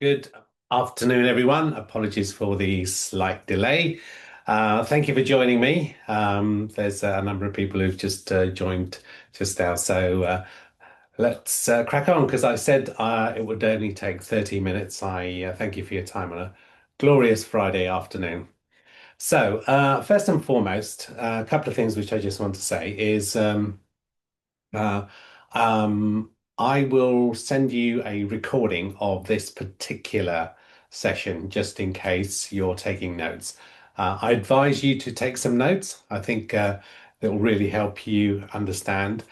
Good afternoon, everyone. Apologies for the slight delay. Thank you for joining me. There's a number of people who've just joined just now. So let's crack on because I said it would only take 30 minutes. I thank you for your time on a glorious Friday afternoon. So first and foremost, a couple of things which I just want to say is uh, I will send you a recording of this particular session just in case you're taking notes. I advise you to take some notes. I think it will really help you understand.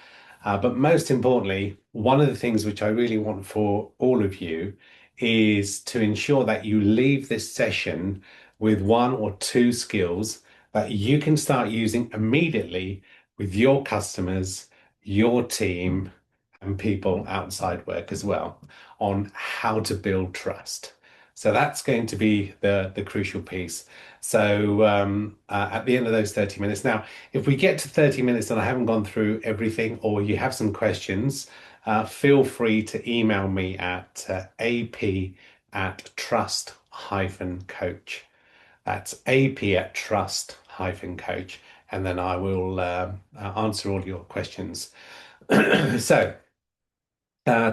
But most importantly, one of the things which I really want for all of you is to ensure that you leave this session with one or two skills that you can start using immediately with your customers, your team, and people outside work as well on how to build trust. So that's going to be the crucial piece. So at the end of those 30 minutes, now, if we get to 30 minutes and I haven't gone through everything or you have some questions, feel free to email me at ap@trust-coach. That's ap@trust-coach. And then I will answer all your questions. So,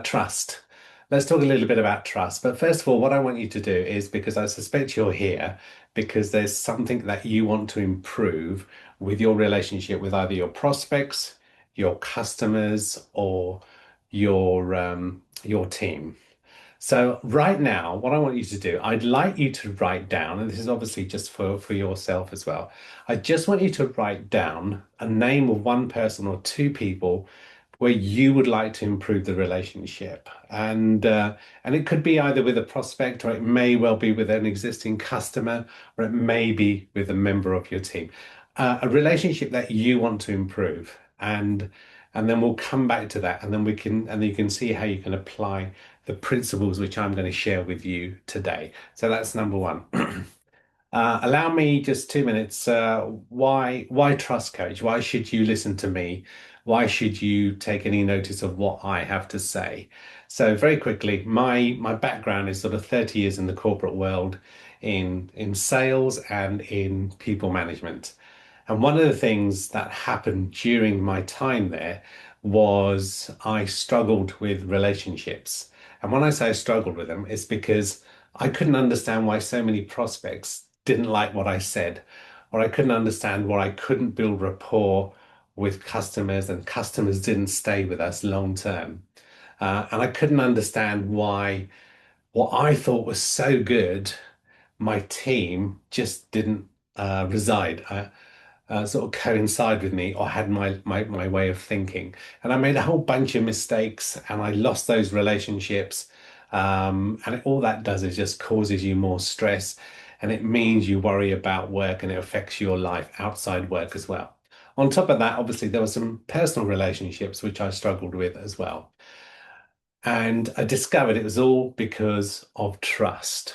trust. Let's talk a little bit about trust. But first of all, what I want you to do is because I suspect you're here because there's something that you want to improve with your relationship with either your prospects, your customers, or your team. So right now, what I want you to do, I'd like you to write down, and this is obviously just for yourself as well. I just want you to write down a name of one person or two people where you would like to improve the relationship. And it could be either with a prospect or it may well be with an existing customer or it may be with a member of your team. A relationship that you want to improve. And then we'll come back to that and then we can and you can see how you can apply the principles which I'm going to share with you today. So that's number one. Allow me just 2 minutes. Why trust coach? Why should you listen to me? Why should you take any notice of what I have to say? So very quickly, my background is sort of 30 years in the corporate world in sales and in people management. And one of the things that happened during my time there was I struggled with relationships. And when I say I struggled with them, it's because I couldn't understand why so many prospects didn't like what I said, or I couldn't understand why I couldn't build rapport with customers and customers didn't stay with us long term. And I couldn't understand why what I thought was so good, my team just didn't reside. Sort of coincide with me or had my way of thinking. And I made a whole bunch of mistakes and I lost those relationships. And all that does is just causes you more stress and it means you worry about work and it affects your life outside work as well. On top of that, obviously, there were some personal relationships which I struggled with as well. And I discovered it was all because of trust.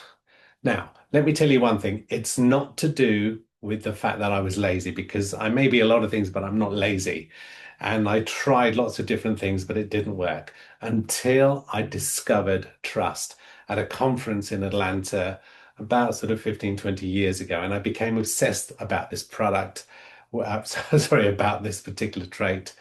Now, let me tell you one thing. It's not to do with the fact that I was lazy because I may be a lot of things, but I'm not lazy. And I tried lots of different things, but it didn't work until I discovered trust at a conference in Atlanta about sort of 15, 20 years ago. And I became obsessed about this product, sorry, about this particular trait.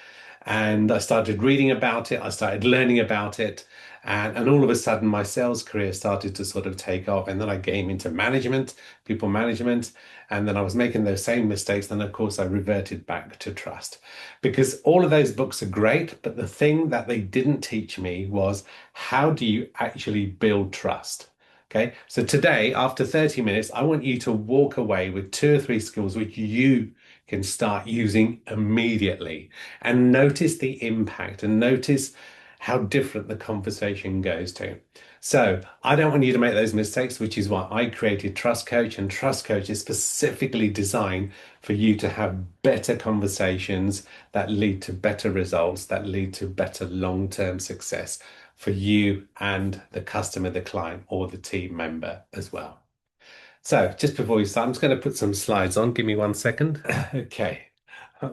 And I started reading about it. I started learning about it. And all of a sudden, my sales career started to sort of take off. And then I came into management, people management. And then I was making those same mistakes. Then, of course, I reverted back to trust because all of those books are great. But the thing that they didn't teach me was how do you actually build trust? Okay. So today, after 30 minutes, I want you to walk away with two or three skills which you can start using immediately and notice the impact and notice how different the conversation goes to. So I don't want you to make those mistakes, which is why I created Trust Coach, and Trust Coach is specifically designed for you to have better conversations that lead to better results, that lead to better long-term success for you and the customer, the client, or the team member as well. So just before we start, I'm just going to put some slides on. Give me 1 second. Okay.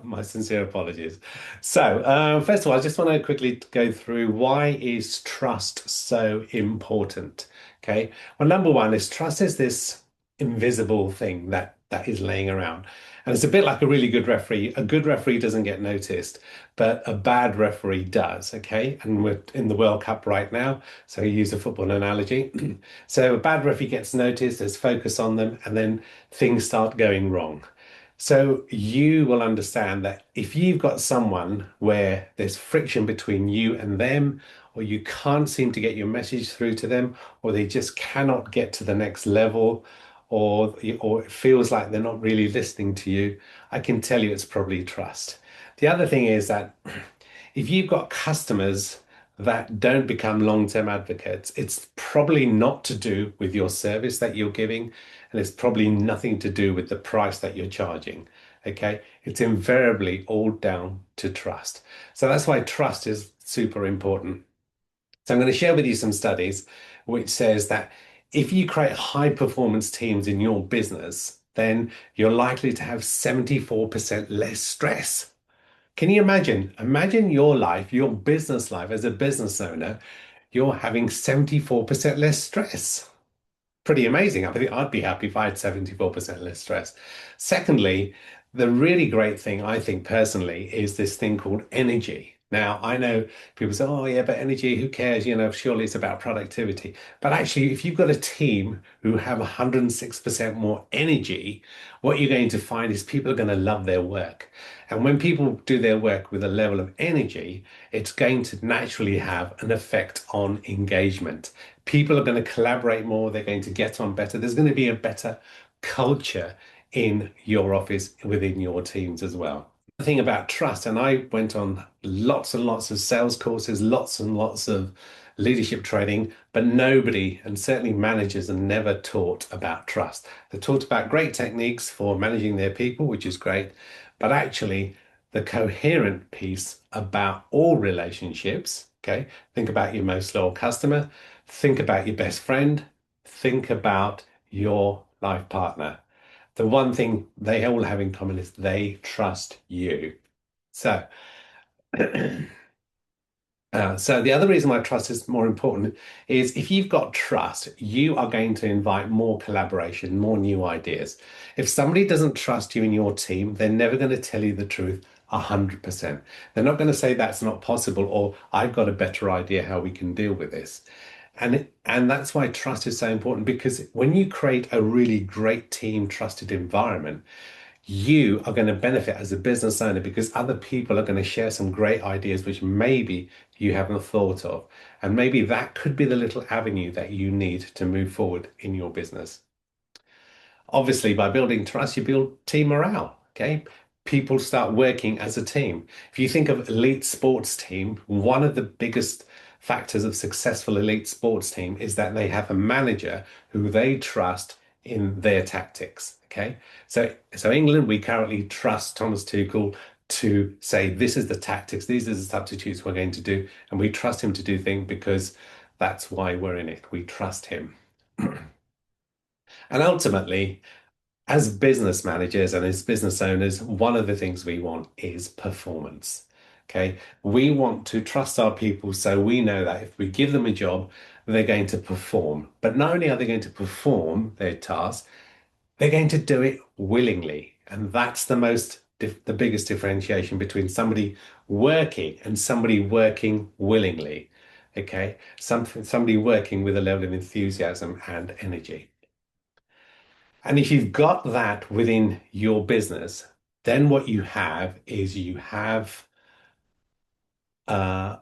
My sincere apologies. So, first of all, I just want to quickly go through why is trust so important? Okay. Well, number one is trust is this invisible thing that is laying around. And it's a bit like a really good referee. A good referee doesn't get noticed, but a bad referee does. Okay. And we're in the World Cup right now. So you use a football analogy. So a bad referee gets noticed, there's focus on them, and then things start going wrong. So you will understand that if you've got someone where there's friction between you and them, or you can't seem to get your message through to them, or they just cannot get to the next level, or it feels like they're not really listening to you, I can tell you it's probably trust. The other thing is that if you've got customers that don't become long-term advocates, it's probably not to do with your service that you're giving, and it's probably nothing to do with the price that you're charging. Okay, it's invariably all down to trust. So that's why trust is super important. So I'm going to share with you some studies which says that if you create high performance teams in your business, then you're likely to have 74% less stress. Can you imagine? Imagine your life, your business life as a business owner, you're having 74% less stress. Pretty amazing. I think I'd be happy if I had 74% less stress. Secondly, the really great thing, I think personally, is this thing called energy. Now, I know people say, oh, yeah, but energy, who cares? Surely it's about productivity. But actually, if you've got a team who have 106% more energy, what you're going to find is people are going to love their work. And when people do their work with a level of energy, it's going to naturally have an effect on engagement. People are going to collaborate more, they're going to get on better. There's going to be a better culture in your office, within your teams as well. The thing about trust, and I went on lots and lots of sales courses, lots and lots of leadership training, but nobody, and certainly managers, are never taught about trust. They're taught about great techniques for managing their people, which is great, but actually the coherent piece about all relationships, okay? Think about your most loyal customer, think about your best friend, think about your life partner. The one thing they all have in common is they trust you. So, so the other reason why trust is more important is if you've got trust, you are going to invite more collaboration, more new ideas. If somebody doesn't trust you in your team, they're never going to tell you the truth 100%. They're not going to say that's not possible or I've got a better idea how we can deal with this. And that's why trust is so important because when you create a really great team trusted environment, you are going to benefit as a business owner because other people are going to share some great ideas which maybe you haven't thought of. And maybe that could be the little avenue that you need to move forward in your business. Obviously, by building trust, you build team morale. Okay. People start working as a team. If you think of elite sports team, one of the biggest factors of successful elite sports team is that they have a manager who they trust in their tactics. Okay. So England, we currently trust Thomas Tuchel to say this is the tactics, these are the substitutes we're going to do, and we trust him to do things because that's why we're in it. We trust him. And ultimately, as business managers and as business owners, one of the things we want is performance. Okay. We want to trust our people so we know that if we give them a job, they're going to perform. But not only are they going to perform their task, they're going to do it willingly. And that's the biggest differentiation between somebody working and somebody working willingly. Okay. Somebody working with a level of enthusiasm and energy. And if you've got that within your business, then what you have is you have uh,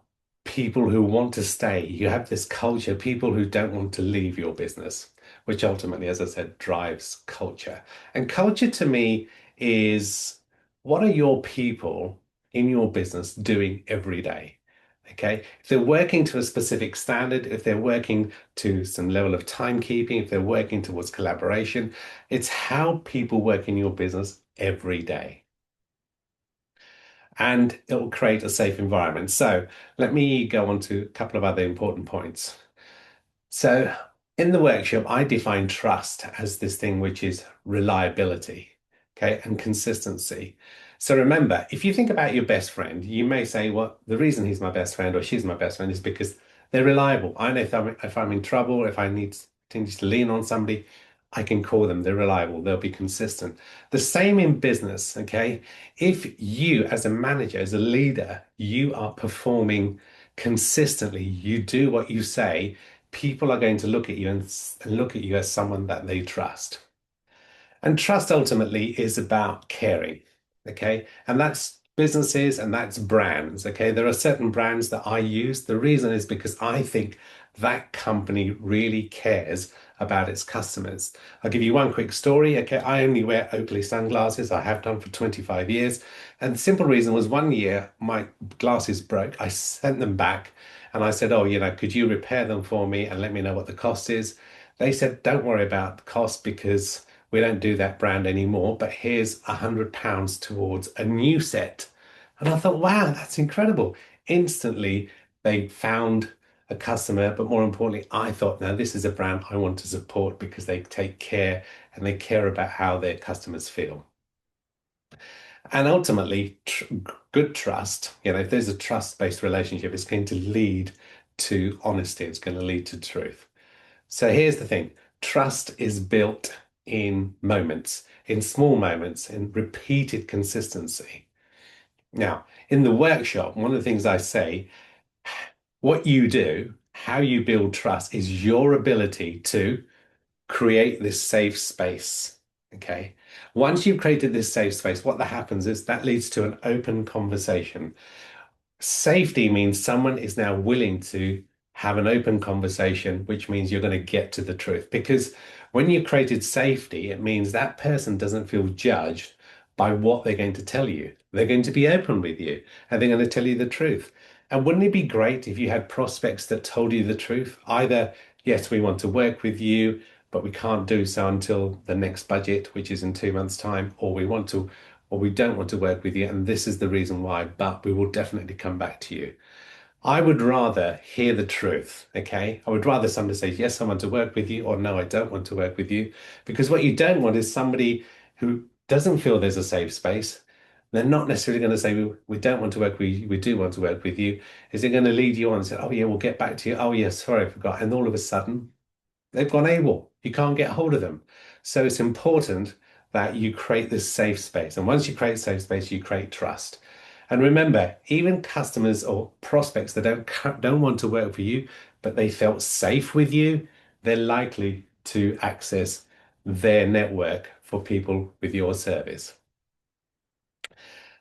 people who want to stay. You have this culture, people who don't want to leave your business, which ultimately, as I said, drives culture. And culture to me is what are your people in your business doing every day? Okay. If they're working to a specific standard, if they're working to some level of timekeeping, if they're working towards collaboration, it's how people work in your business every day. And it will create a safe environment. So let me go on to a couple of other important points. So in the workshop, I define trust as this thing which is reliability. okay, and consistency. So remember, if you think about your best friend, you may say, well, the reason he's my best friend or she's my best friend is because they're reliable. I know if I'm in trouble, if I need to lean on somebody, I can call them. They're reliable. They'll be consistent. The same in business, okay? If you, as a manager, as a leader, you are performing consistently, you do what you say, people are going to look at you and look at you as someone that they trust. And trust ultimately is about caring. Okay. And that's businesses and that's brands. Okay. There are certain brands that I use. The reason is because I think that company really cares about its customers. I'll give you one quick story. Okay. I only wear Oakley sunglasses. I have done for 25 years. And the simple reason was one year my glasses broke. I sent them back and I said, oh, could you repair them for me and let me know what the cost is? They said, don't worry about the cost because we don't do that brand anymore, but here's £100 towards a new set. And I thought, wow, that's incredible. Instantly, they found a customer, but more importantly, I thought, now this is a brand I want to support because they take care and they care about how their customers feel. And ultimately, good trust, if there's a trust-based relationship, it's going to lead to honesty, it's going to lead to truth. So here's the thing. Trust is built in moments, in small moments, in repeated consistency. Now, in the workshop, one of the things I say, what you do, how you build trust is your ability to create this safe space. Okay. Once you've created this safe space, what that happens is that leads to an open conversation. Safety means someone is now willing to have an open conversation, which means you're going to get to the truth. Because when you created safety, it means that person doesn't feel judged by what they're going to tell you. They're going to be open with you and they're going to tell you the truth. And wouldn't it be great if you had prospects that told you the truth? Either, yes, we want to work with you, but we can't do so until the next budget, which is in 2 months' time, or we don't want to work with you, and this is the reason why, but we will definitely come back to you. I would rather hear the truth, okay? I would rather somebody say, yes, I want to work with you, or no, I don't want to work with you. Because what you don't want is somebody who doesn't feel there's a safe space. They're not necessarily going to say, we don't want to work with you, we do want to work with you. Is it going to lead you on and say, oh, yeah, we'll get back to you. Oh, yeah, sorry, I forgot. And all of a sudden, they've gone AWOL. You can't get hold of them. So it's important that you create this safe space. And once you create safe space, you create trust. And remember, even customers or prospects that don't want to work for you, but they felt safe with you, they're likely to access their network for people with your service.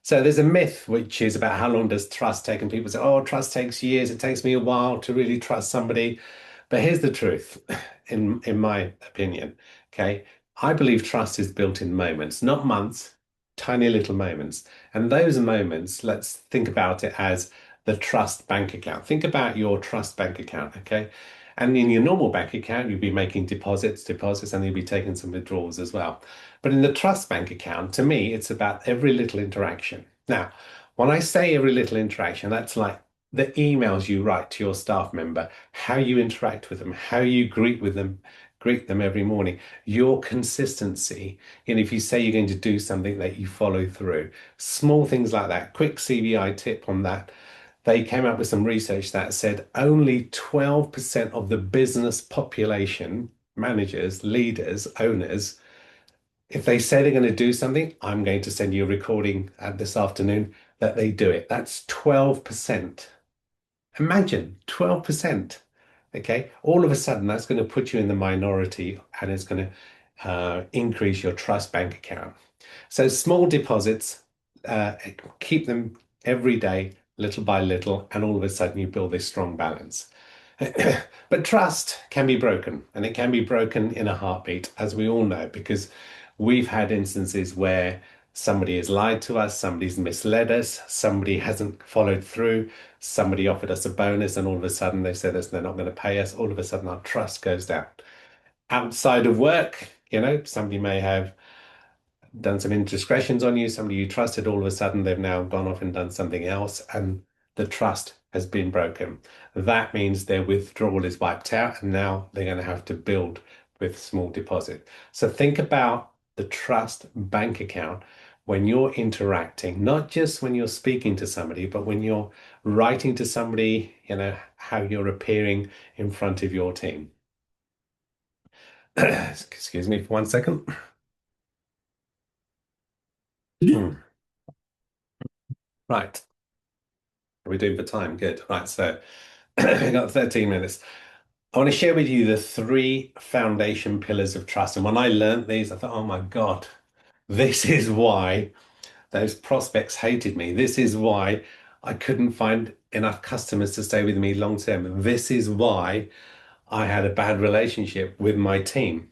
So there's a myth which is about how long does trust take, and people say, "Oh, trust takes years. It takes me a while to really trust somebody." But here's the truth, in my opinion. Okay, I believe trust is built in moments, not months, tiny little moments. And those moments, let's think about it as the trust bank account. Think about your trust bank account. Okay. And in your normal bank account, you'll be making deposits, and you'll be taking some withdrawals as well. But in the trust bank account, to me, it's about every little interaction. Now, when I say every little interaction, that's like the emails you write to your staff member, how you interact with them, how you greet them every morning, your consistency. And if you say you're going to do something that you follow through, small things like that. Quick CBI tip on that. They came up with some research that said only 12% of the business population, managers, leaders, owners, if they say they're going to do something, I'm going to send you a recording this afternoon that they do it. That's 12%. Imagine 12%. Okay. All of a sudden, that's going to put you in the minority and it's going to increase your trust bank account. So small deposits, keep them every day, little by little, and all of a sudden you build this strong balance. But trust can be broken, and it can be broken in a heartbeat, as we all know, because we've had instances where somebody has lied to us, somebody's misled us, somebody hasn't followed through, somebody offered us a bonus, and all of a sudden they said us they're not going to pay us. All of a sudden our trust goes down. Outside of work, somebody may have done some indiscretions on you, somebody you trusted, all of a sudden they've now gone off and done something else, and the trust has been broken. That means their withdrawal is wiped out, and now they're going to have to build with small deposit. So think about the trust bank account when you're interacting, not just when you're speaking to somebody, but when you're writing to somebody, how you're appearing in front of your team. Excuse me for 1 second. Hmm. Right. Are we doing for time? Good. Right. So I got 13 minutes. I want to share with you the three foundation pillars of trust. And when I learned these, I thought, oh my God, this is why those prospects hated me. This is why I couldn't find enough customers to stay with me long term. This is why I had a bad relationship with my team.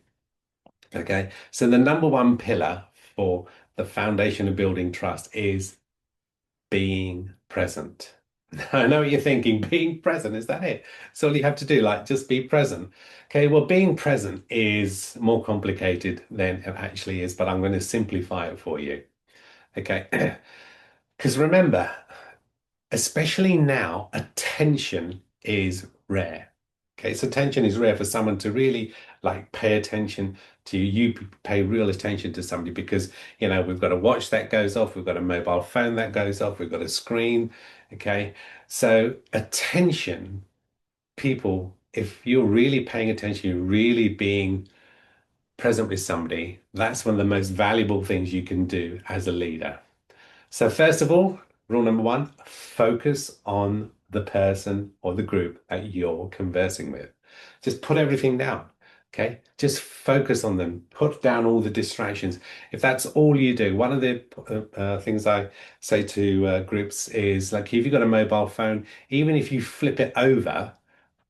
Okay. So the number one pillar for the foundation of building trust is being present. I know what you're thinking. Being present, is that it? That's all you have to do, like just be present. Okay, well, being present is more complicated than it actually is, but I'm going to simplify it for you. Okay, because remember, especially now, attention is rare. Okay, so attention is rare for someone to really like pay attention to you. You pay real attention to somebody because we've got a watch that goes off, we've got a mobile phone that goes off, we've got a screen. Okay, so attention, people, if you're really paying attention, you're really being present with somebody, that's one of the most valuable things you can do as a leader. So first of all, rule number one, focus on the person or the group that you're conversing with. Just put everything down. Okay. Just focus on them. Put down all the distractions. If that's all you do, one of the things I say to groups is like, if you've got a mobile phone, even if you flip it over,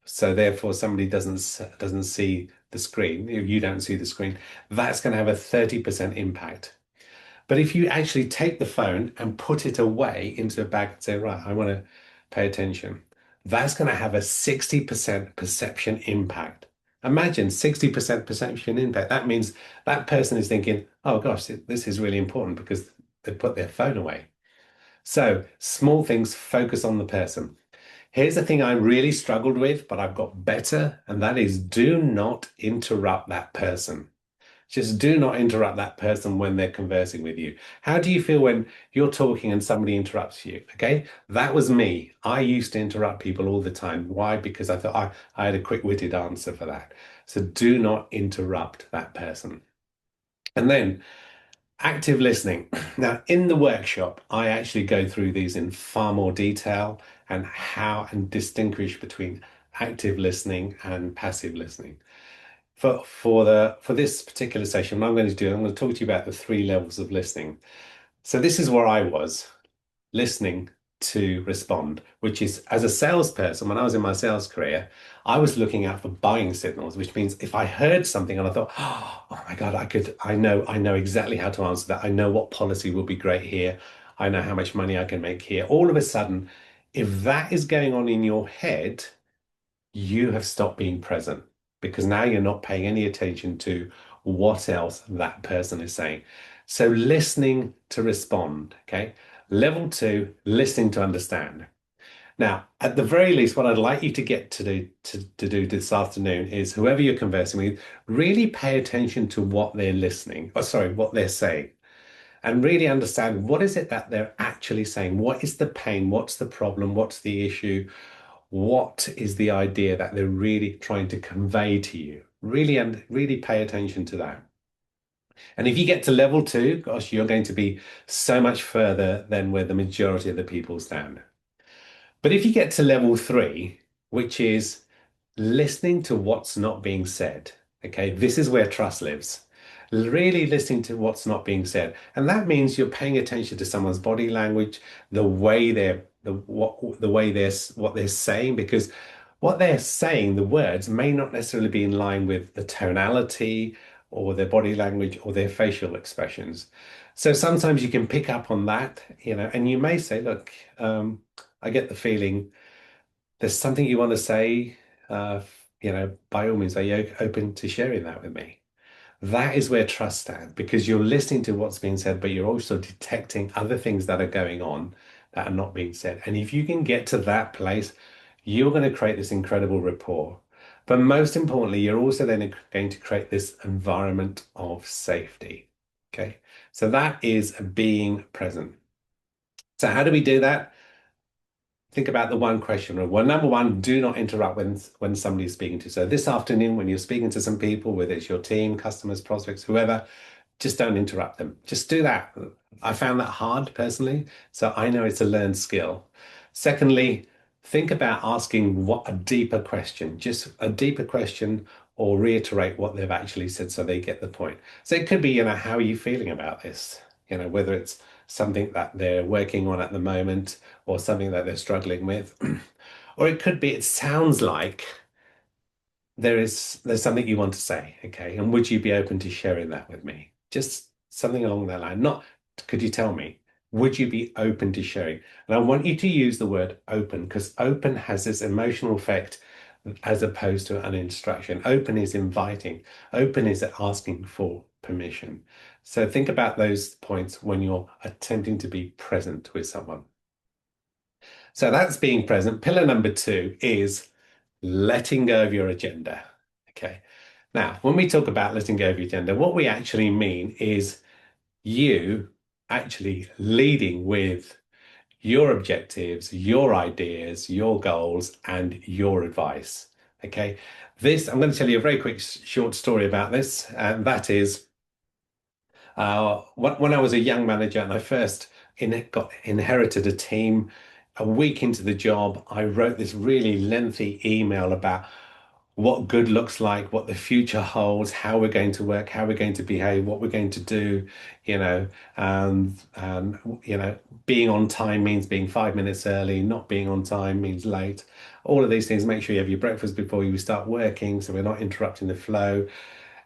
so therefore somebody doesn't see the screen, if you don't see the screen, that's going to have a 30% impact. But if you actually take the phone and put it away into a bag and say, right, I want to pay attention, that's going to have a 60% perception impact. Imagine 60% perception impact. That means that person is thinking, oh gosh, this is really important because they put their phone away. So small things, focus on the person. Here's the thing I really struggled with, but I've got better, and that is do not interrupt that person. Just do not interrupt that person when they're conversing with you. How do you feel when you're talking and somebody interrupts you? Okay, that was me. I used to interrupt people all the time. Why? Because I thought I had a quick-witted answer for that. So do not interrupt that person. And then active listening. Now, in the workshop, I actually go through these in far more detail and how and distinguish between active listening and passive listening. For this particular session, what I'm going to do, I'm going to talk to you about the three levels of listening. So this is where I was listening to respond, which is as a salesperson, when I was in my sales career, I was looking out for buying signals, which means if I heard something and I thought, oh my God, I know exactly how to answer that. I know what policy will be great here. I know how much money I can make here. All of a sudden, if that is going on in your head, you have stopped being present because now you're not paying any attention to what else that person is saying. So listening to respond, okay? Level two, listening to understand. Now, at the very least, what I'd like you to get to do this afternoon is whoever you're conversing with, really pay attention to what they're listening, or sorry, what they're saying, and really understand what is it that they're actually saying. What is the pain? What's the problem? What's the issue? What is the idea that they're really trying to convey to you? Really and really pay attention to that. And if you get to level two, gosh, you're going to be so much further than where the majority of the people stand. But if you get to level three, which is listening to what's not being said, okay, this is where trust lives. Really listening to what's not being said. And that means you're paying attention to someone's body language, the way what they're saying, because what they're saying, the words may not necessarily be in line with the tonality or their body language or their facial expressions. So sometimes you can pick up on that, and you may say, look, I get the feeling there's something you want to say, by all means, are you open to sharing that with me? That is where trust stands because you're listening to what's being said, but you're also detecting other things that are going on that are not being said. And if you can get to that place, you're going to create this incredible rapport. But most importantly, you're also then going to create this environment of safety. Okay. So that is being present. So how do we do that? Think about the one question rule. Well, number one, do not interrupt when somebody's speaking to you. So this afternoon, when you're speaking to some people, whether it's your team, customers, prospects, whoever, just don't interrupt them. Just do that. I found that hard personally, so I know it's a learned skill. Secondly, think about asking what a deeper question, just a deeper question, or reiterate what they've actually said so they get the point. So it could be, how are you feeling about this? Whether it's something that they're working on at the moment or something that they're struggling with. Or it could be, it sounds like there's something you want to say, okay? And would you be open to sharing that with me? Just something along that line. Not, could you tell me? Would you be open to sharing? And I want you to use the word open because open has this emotional effect as opposed to an instruction. Open is inviting. Open is asking for permission. So think about those points when you're attempting to be present with someone. So that's being present. Pillar number two is letting go of your agenda. Okay. Now, when we talk about letting go of your agenda, what we actually mean is you actually leading with your objectives, your ideas, your goals, and your advice. Okay. I'm going to tell you a very quick, short story about this, and that is when I was a young manager and I first inherited a team, a week into the job, I wrote this really lengthy email about what good looks like, what the future holds, how we're going to work, how we're going to behave, what we're going to do, you know, being on time means being 5 minutes early, not being on time means late. All of these things, make sure you have your breakfast before you start working, so we're not interrupting the flow.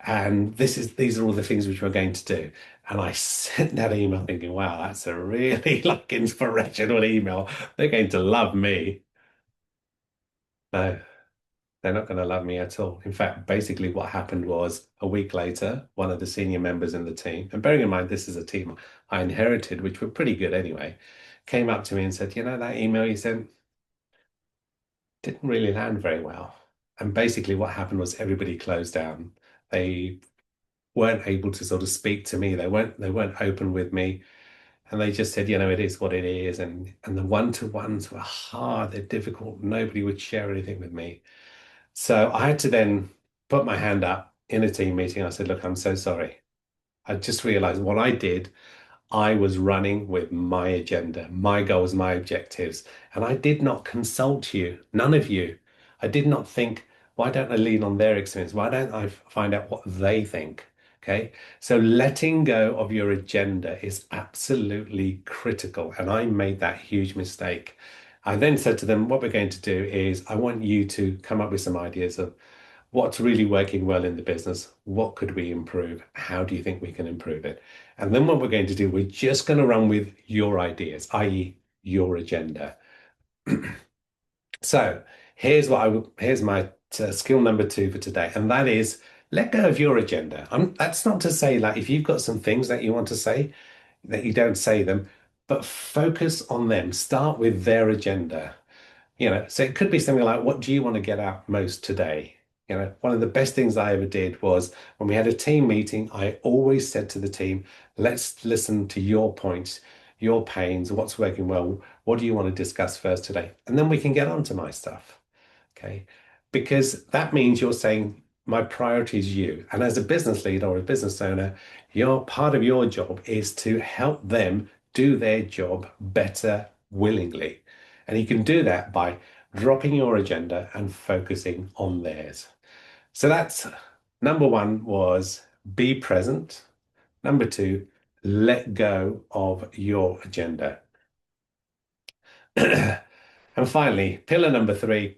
And these are all the things which we're going to do. And I sent that email thinking, wow, that's a really like inspirational email. They're going to love me. No, they're not going to love me at all. In fact, basically what happened was a week later, one of the senior members in the team, and bearing in mind this is a team I inherited, which were pretty good anyway, came up to me and said, that email you sent didn't really land very well. And basically what happened was everybody closed down. They weren't able to sort of speak to me. They weren't open with me. And they just said, it is what it is. And the one-to-ones were hard, they're difficult. Nobody would share anything with me. So I had to then put my hand up in a team meeting. I said, look, I'm so sorry. I just realized what I did. I was running with my agenda, my goals, my objectives, and I did not consult you, none of you. I did not think, why don't I lean on their experience? Why don't I find out what they think? Okay. So letting go of your agenda is absolutely critical. And I made that huge mistake. I then said to them, what we're going to do is I want you to come up with some ideas of what's really working well in the business. What could we improve? How do you think we can improve it? And then what we're going to do, we're just going to run with your ideas, i.e., your agenda. So here's my skill number two for today, and that is let go of your agenda. That's not to say like if you've got some things that you want to say that you don't say them, but focus on them. Start with their agenda. So it could be something like, what do you want to get out most today? One of the best things I ever did was when we had a team meeting, I always said to the team, let's listen to your points, your pains, what's working well. What do you want to discuss first today? And then we can get on to my stuff. Okay. Because that means you're saying my priority is you. And as a business leader or a business owner, your part of your job is to help them do their job better willingly. And you can do that by dropping your agenda and focusing on theirs. So that's number one was be present. Number two, let go of your agenda. And finally, pillar number three,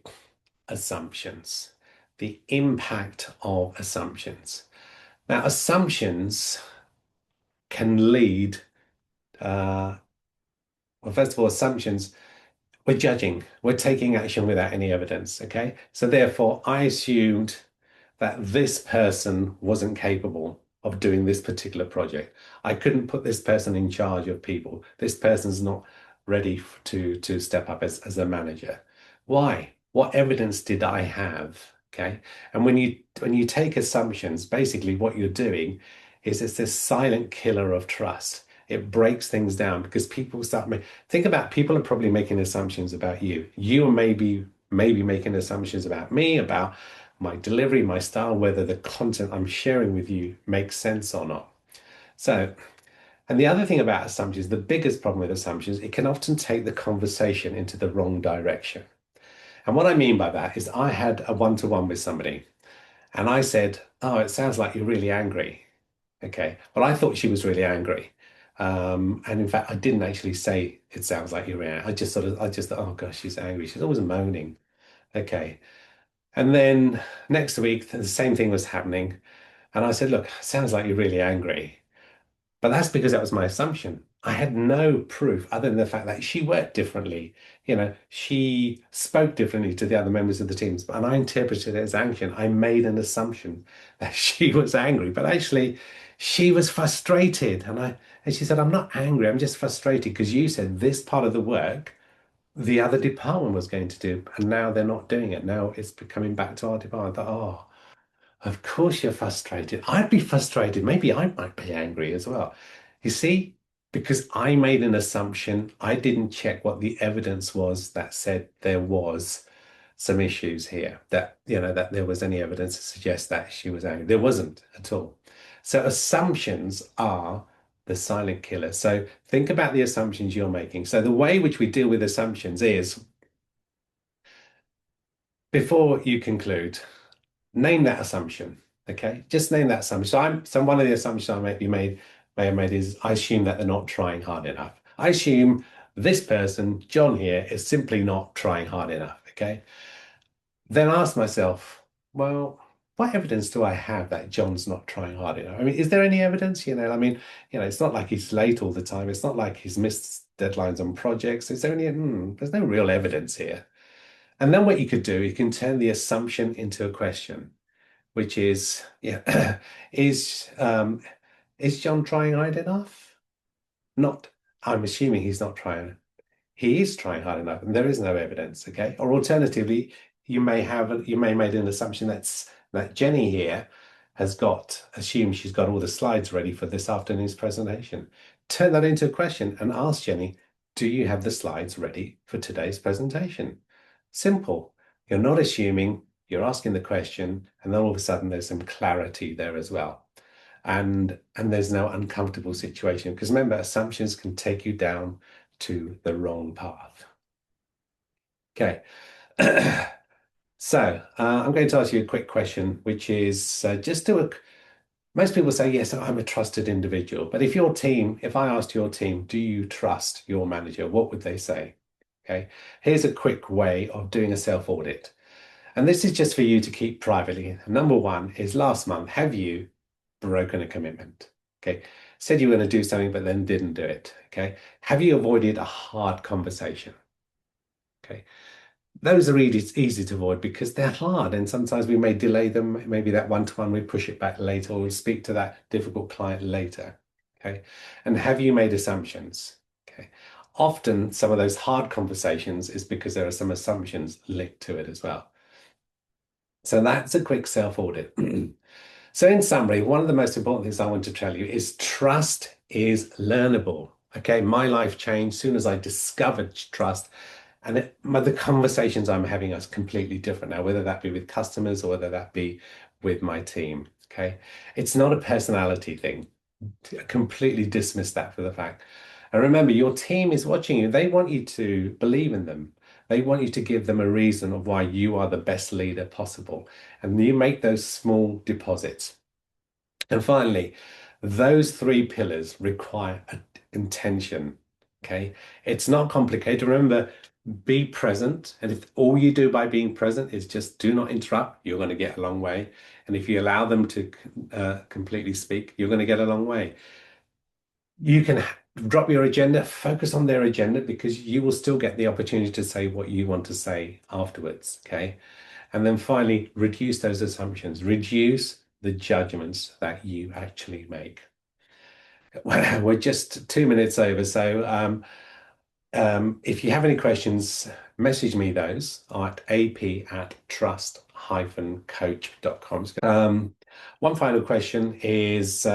assumptions, the impact of assumptions. Now, assumptions can lead, well, first of all, assumptions, we're judging, we're taking action without any evidence. Okay. So therefore, I assumed that this person wasn't capable of doing this particular project. I couldn't put this person in charge of people. This person's not ready to step up as a manager. Why? What evidence did I have? Okay. And when you take assumptions, basically what you're doing is it's this silent killer of trust. It breaks things down because people start think about people are probably making assumptions about you. You are maybe making assumptions about me, about my delivery, my style, whether the content I'm sharing with you makes sense or not. So, and the other thing about assumptions, the biggest problem with assumptions, it can often take the conversation into the wrong direction. And what I mean by that is I had a one-to-one with somebody and I said, "Oh, it sounds like you're really angry." Okay. Well, I thought she was really angry. And in fact, I didn't actually say it sounds like you're angry. I just thought, oh gosh, she's angry. She's always moaning. Okay. And then next week, the same thing was happening. And I said, look, sounds like you're really angry. But that's because that was my assumption. I had no proof other than the fact that she worked differently. She spoke differently to the other members of the teams, and I interpreted it as action. I made an assumption that she was angry, but actually she was frustrated. And she said, I'm not angry, I'm just frustrated because you said this part of the work the other department was going to do, and now they're not doing it. Now it's coming back to our department. I thought, oh, of course you're frustrated. I'd be frustrated. Maybe I might be angry as well. You see, because I made an assumption, I didn't check what the evidence was that said there was some issues here, that there was any evidence to suggest that she was angry. There wasn't at all. So assumptions are the silent killer. So think about the assumptions you're making. So the way which we deal with assumptions is before you conclude, name that assumption. Okay, just name that assumption. So one of the assumptions I may have made is I assume that they're not trying hard enough. I assume this person, John here, is simply not trying hard enough. Okay. Then ask myself, well, what evidence do I have that John's not trying hard enough? I mean, is there any evidence? It's not like he's late all the time. It's not like he's missed deadlines on projects. Is there any, there's no real evidence here. And then what you could do, you can turn the assumption into a question, which is, yeah, is um, is John trying hard enough? Not, I'm assuming he's not trying. He is trying hard enough, and there is no evidence. Okay, or alternatively, you may made an assumption that Jenny here has got assumed she's got all the slides ready for this afternoon's presentation. Turn that into a question and ask Jenny, do you have the slides ready for today's presentation? Simple. You're not assuming, you're asking the question, and then all of a sudden there's some clarity there as well. And there's no uncomfortable situation. Because remember, assumptions can take you down to the wrong path. Okay. So I'm going to ask you a quick question, which is most people say, yes, I'm a trusted individual. But if I asked your team, do you trust your manager? What would they say? Okay. Here's a quick way of doing a self-audit. And this is just for you to keep privately. Number one is last month, have you broken a commitment? Okay. Said you were going to do something, but then didn't do it. Okay. Have you avoided a hard conversation? Okay. Those are easy to avoid because they're hard and sometimes we may delay them. Maybe that one-to-one, we push it back later or we speak to that difficult client later. Okay. And have you made assumptions? Okay. Often some of those hard conversations is because there are some assumptions linked to it as well. So that's a quick self-audit. So in summary, one of the most important things I want to tell you is trust is learnable. Okay, my life changed as soon as I discovered trust, and the conversations I'm having are completely different now, whether that be with customers or whether that be with my team. Okay, it's not a personality thing. Completely dismiss that for the fact. And remember, your team is watching you. They want you to believe in them. They want you to give them a reason of why you are the best leader possible. And you make those small deposits. And finally, those three pillars require intention. Okay. It's not complicated. Remember, be present. And if all you do by being present is just do not interrupt, you're going to get a long way. And if you allow them to completely speak, you're going to get a long way. You can drop your agenda, focus on their agenda because you will still get the opportunity to say what you want to say afterwards. Okay. And then finally, reduce those assumptions, reduce the judgments that you actually make. Well, we're just 2 minutes over. So if you have any questions, message me those at ap@trust-coach.com. One final question is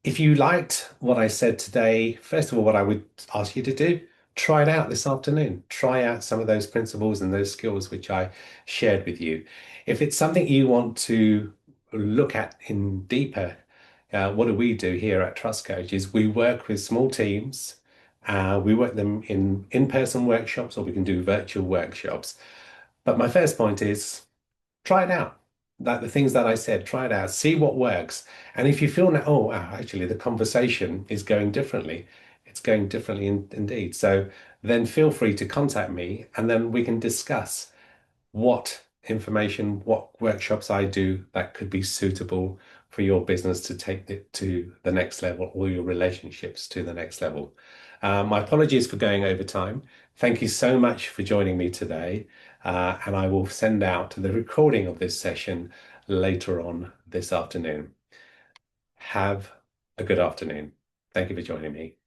if you liked what I said today, first of all, what I would ask you to do, try it out this afternoon. Try out some of those principles and those skills which I shared with you. If it's something you want to look at in deeper, what do we do here at Trust Coach is we work with small teams. We work them in-person workshops or we can do virtual workshops. But my first point is try it out. Like the things that I said, try it out, see what works. And if you feel now, oh, wow, actually the conversation is going differently, it's going differently indeed. So then feel free to contact me and then we can discuss what information, what workshops I do that could be suitable for your business to take it to the next level or your relationships to the next level. My apologies for going over time. Thank you so much for joining me today. And I will send out the recording of this session later on this afternoon. Have a good afternoon. Thank you for joining me.